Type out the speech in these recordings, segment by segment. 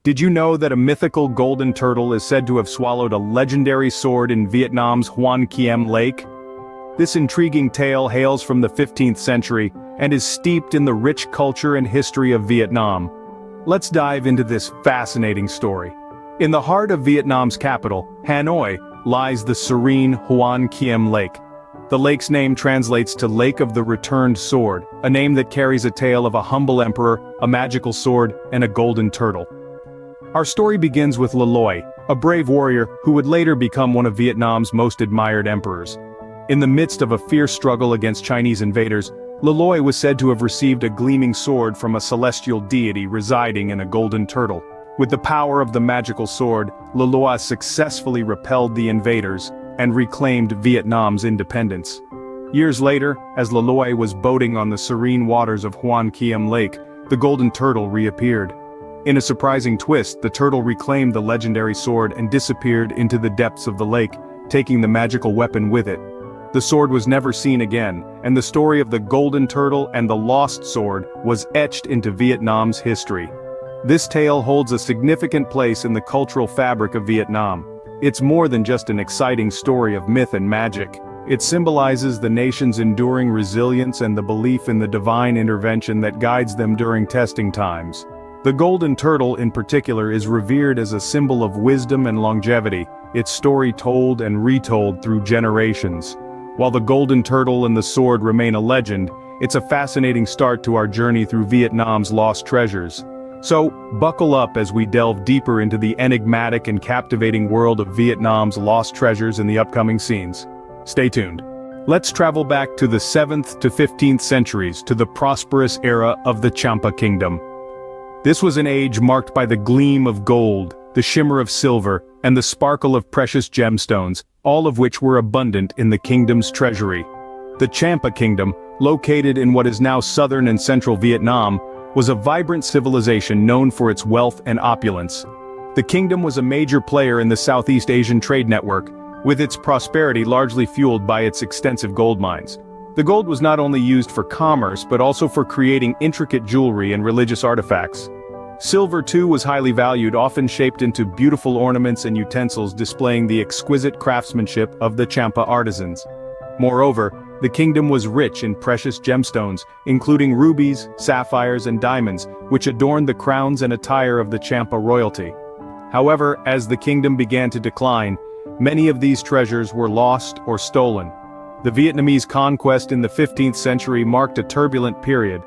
Did you know that a mythical golden turtle is said to have swallowed a legendary sword in Vietnam's Kiem Lake? This intriguing tale hails from the 15th century and is steeped in the rich culture and history of Vietnam. Let's dive into this fascinating story. In the heart of Vietnam's capital, Hanoi, lies the serene Kiem Lake. The lake's name translates to Lake of the Returned Sword, a name that carries a tale of a humble emperor, a magical sword, and a golden turtle. Our story begins with Le Loi, a brave warrior who would later become one of Vietnam's most admired emperors. In the midst of a fierce struggle against Chinese invaders, Le Loi was said to have received a gleaming sword from a celestial deity residing in a golden turtle. With the power of the magical sword, Le Loi successfully repelled the invaders and reclaimed Vietnam's independence. Years later, as Le Loi was boating on the serene waters of Kiem Lake, the golden turtle reappeared. In a surprising twist, the turtle reclaimed the legendary sword and disappeared into the depths of the lake, taking the magical weapon with it. The sword was never seen again, and the story of the golden turtle and the lost sword was etched into Vietnam's history. This tale holds a significant place in the cultural fabric of Vietnam. It's more than just an exciting story of myth and magic. It symbolizes the nation's enduring resilience and the belief in the divine intervention that guides them during testing times. The golden turtle in particular is revered as a symbol of wisdom and longevity, its story told and retold through generations. While the golden turtle and the sword remain a legend, it's a fascinating start to our journey through Vietnam's lost treasures. So, buckle up as we delve deeper into the enigmatic and captivating world of Vietnam's lost treasures in the upcoming scenes. Stay tuned. Let's travel back to the 7th to 15th centuries to the prosperous era of the Champa kingdom. This was an age marked by the gleam of gold, the shimmer of silver, and the sparkle of precious gemstones, all of which were abundant in the kingdom's treasury. The Champa kingdom, located in what is now southern and central Vietnam, was a vibrant civilization known for its wealth and opulence. The kingdom was a major player in the Southeast Asian trade network, with its prosperity largely fueled by its extensive gold mines. The gold was not only used for commerce but also for creating intricate jewelry and religious artifacts. Silver too was highly valued, often shaped into beautiful ornaments and utensils displaying the exquisite craftsmanship of the Champa artisans. Moreover, the kingdom was rich in precious gemstones, including rubies, sapphires and diamonds, which adorned the crowns and attire of the Champa royalty. However, as the kingdom began to decline, many of these treasures were lost or stolen. The Vietnamese conquest in the 15th century marked a turbulent period.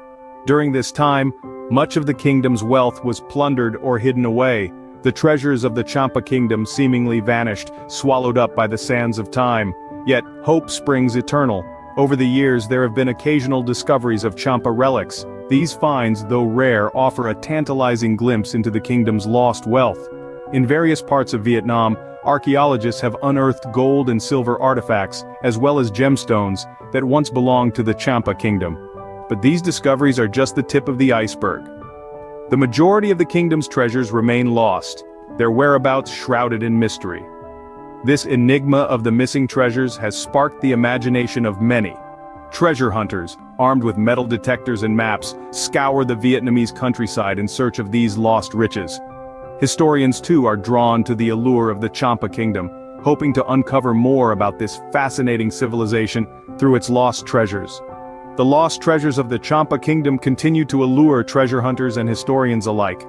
During this time, much of the kingdom's wealth was plundered or hidden away. The treasures of the Champa kingdom seemingly vanished, swallowed up by the sands of time. Yet, hope springs eternal. Over the years there have been occasional discoveries of Champa relics. These finds, though rare, offer a tantalizing glimpse into the kingdom's lost wealth. In various parts of Vietnam, archaeologists have unearthed gold and silver artifacts, as well as gemstones, that once belonged to the Champa kingdom. But these discoveries are just the tip of the iceberg. The majority of the kingdom's treasures remain lost, their whereabouts shrouded in mystery. This enigma of the missing treasures has sparked the imagination of many. Treasure hunters, armed with metal detectors and maps, scour the Vietnamese countryside in search of these lost riches. Historians too are drawn to the allure of the Champa kingdom, hoping to uncover more about this fascinating civilization through its lost treasures. The lost treasures of the Champa kingdom continue to allure treasure hunters and historians alike.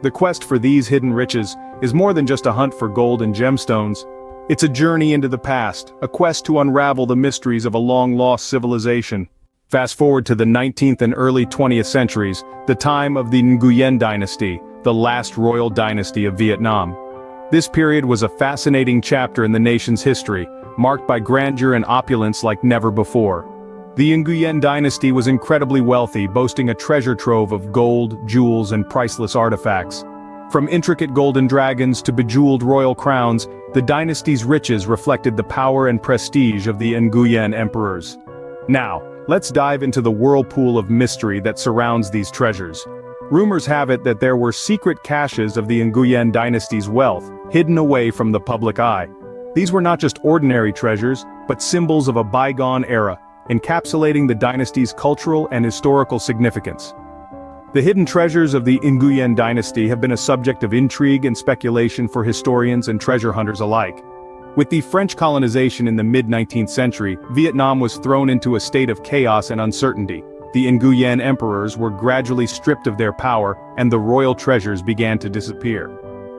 The quest for these hidden riches is more than just a hunt for gold and gemstones. It's a journey into the past, a quest to unravel the mysteries of a long-lost civilization. Fast forward to the 19th and early 20th centuries, the time of the Nguyen Dynasty, the last royal dynasty of Vietnam. This period was a fascinating chapter in the nation's history, marked by grandeur and opulence like never before. The Nguyen dynasty was incredibly wealthy, boasting a treasure trove of gold, jewels, and priceless artifacts. From intricate golden dragons to bejeweled royal crowns, the dynasty's riches reflected the power and prestige of the Nguyen emperors. Now, let's dive into the whirlpool of mystery that surrounds these treasures. Rumors have it that there were secret caches of the Nguyen dynasty's wealth, hidden away from the public eye. These were not just ordinary treasures, but symbols of a bygone era, encapsulating the dynasty's cultural and historical significance. The hidden treasures of the Nguyen dynasty have been a subject of intrigue and speculation for historians and treasure hunters alike. With the French colonization in the mid-19th century, Vietnam was thrown into a state of chaos and uncertainty. The Nguyen emperors were gradually stripped of their power, and the royal treasures began to disappear.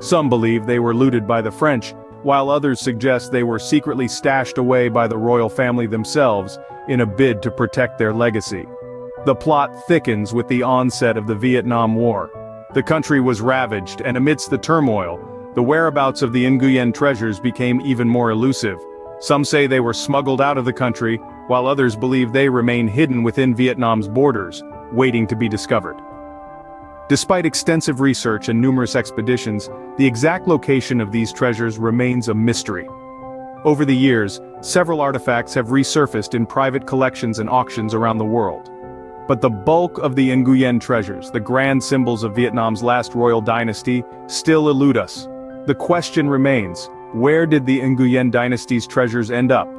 Some believe they were looted by the French, while others suggest they were secretly stashed away by the royal family themselves, in a bid to protect their legacy. The plot thickens with the onset of the Vietnam War. The country was ravaged, and amidst the turmoil, the whereabouts of the Nguyen treasures became even more elusive. Some say they were smuggled out of the country, while others believe they remain hidden within Vietnam's borders, waiting to be discovered. Despite extensive research and numerous expeditions, the exact location of these treasures remains a mystery. Over the years, several artifacts have resurfaced in private collections and auctions around the world. But the bulk of the Nguyen treasures, the grand symbols of Vietnam's last royal dynasty, still elude us. The question remains, where did the Nguyen dynasty's treasures end up?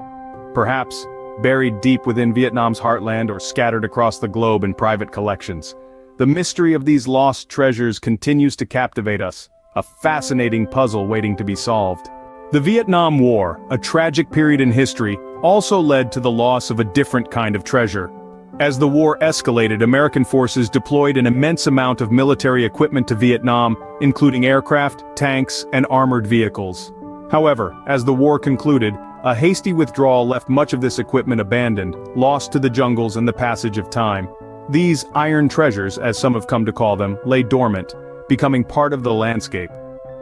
Perhaps buried deep within Vietnam's heartland or scattered across the globe in private collections. The mystery of these lost treasures continues to captivate us, a fascinating puzzle waiting to be solved. The Vietnam War, a tragic period in history, also led to the loss of a different kind of treasure. As the war escalated, American forces deployed an immense amount of military equipment to Vietnam, including aircraft, tanks, and armored vehicles. However, as the war concluded, a hasty withdrawal left much of this equipment abandoned, lost to the jungles and the passage of time. These iron treasures, as some have come to call them, lay dormant, becoming part of the landscape.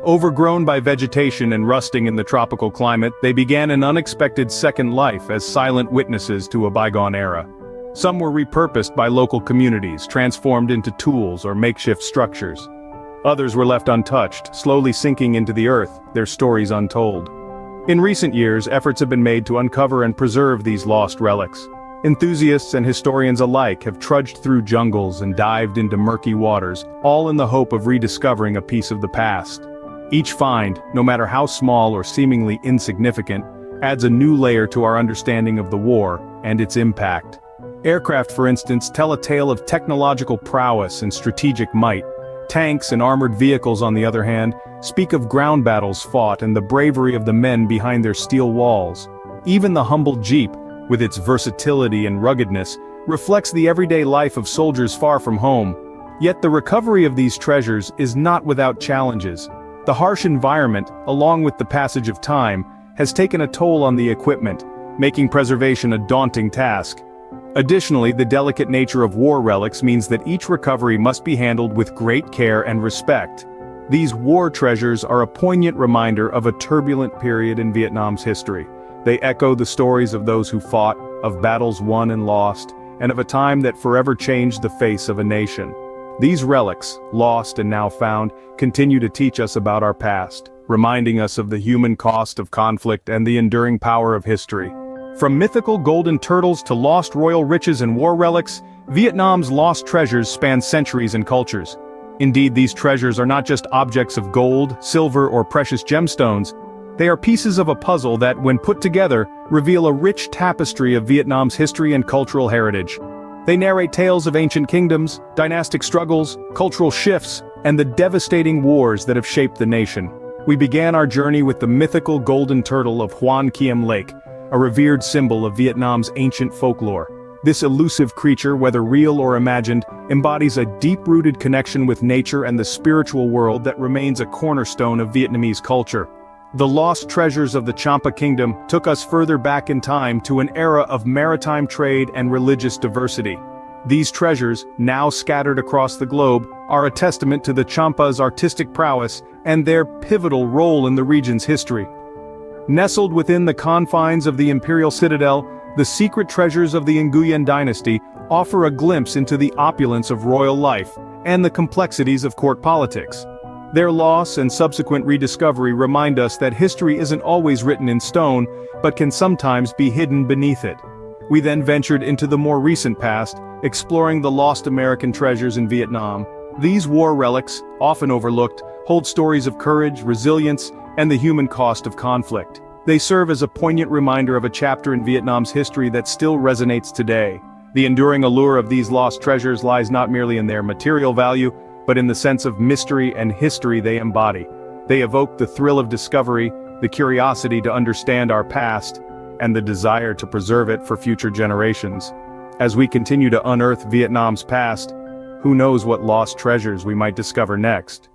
Overgrown by vegetation and rusting in the tropical climate, they began an unexpected second life as silent witnesses to a bygone era. Some were repurposed by local communities, transformed into tools or makeshift structures. Others were left untouched, slowly sinking into the earth, their stories untold. In recent years, efforts have been made to uncover and preserve these lost relics. Enthusiasts and historians alike have trudged through jungles and dived into murky waters, all in the hope of rediscovering a piece of the past. Each find, no matter how small or seemingly insignificant, adds a new layer to our understanding of the war and its impact. Aircraft, for instance, tell a tale of technological prowess and strategic might. Tanks and armored vehicles, on the other hand, speak of ground battles fought and the bravery of the men behind their steel walls. Even the humble Jeep, with its versatility and ruggedness, reflects the everyday life of soldiers far from home. Yet the recovery of these treasures is not without challenges. The harsh environment, along with the passage of time, has taken a toll on the equipment, making preservation a daunting task. Additionally, the delicate nature of war relics means that each recovery must be handled with great care and respect. These war treasures are a poignant reminder of a turbulent period in Vietnam's history. They echo the stories of those who fought, of battles won and lost, and of a time that forever changed the face of a nation. These relics, lost and now found, continue to teach us about our past, reminding us of the human cost of conflict and the enduring power of history. From mythical golden turtles to lost royal riches and war relics, Vietnam's lost treasures span centuries and cultures. Indeed, these treasures are not just objects of gold, silver, or precious gemstones. They are pieces of a puzzle that, when put together, reveal a rich tapestry of Vietnam's history and cultural heritage. They narrate tales of ancient kingdoms, dynastic struggles, cultural shifts, and the devastating wars that have shaped the nation. We began our journey with the mythical golden turtle of Hoan Kiem Lake, a revered symbol of Vietnam's ancient folklore. This elusive creature, whether real or imagined, embodies a deep-rooted connection with nature and the spiritual world that remains a cornerstone of Vietnamese culture. The lost treasures of the Champa kingdom took us further back in time to an era of maritime trade and religious diversity. These treasures, now scattered across the globe, are a testament to the Champa's artistic prowess and their pivotal role in the region's history. Nestled within the confines of the imperial citadel, the secret treasures of the Nguyen dynasty offer a glimpse into the opulence of royal life and the complexities of court politics. Their loss and subsequent rediscovery remind us that history isn't always written in stone, but can sometimes be hidden beneath it. We then ventured into the more recent past, exploring the lost American treasures in Vietnam. These war relics, often overlooked, hold stories of courage, resilience, and the human cost of conflict. They serve as a poignant reminder of a chapter in Vietnam's history that still resonates today. The enduring allure of these lost treasures lies not merely in their material value, but in the sense of mystery and history they embody. They evoke the thrill of discovery, the curiosity to understand our past, and the desire to preserve it for future generations. As we continue to unearth Vietnam's past, who knows what lost treasures we might discover next?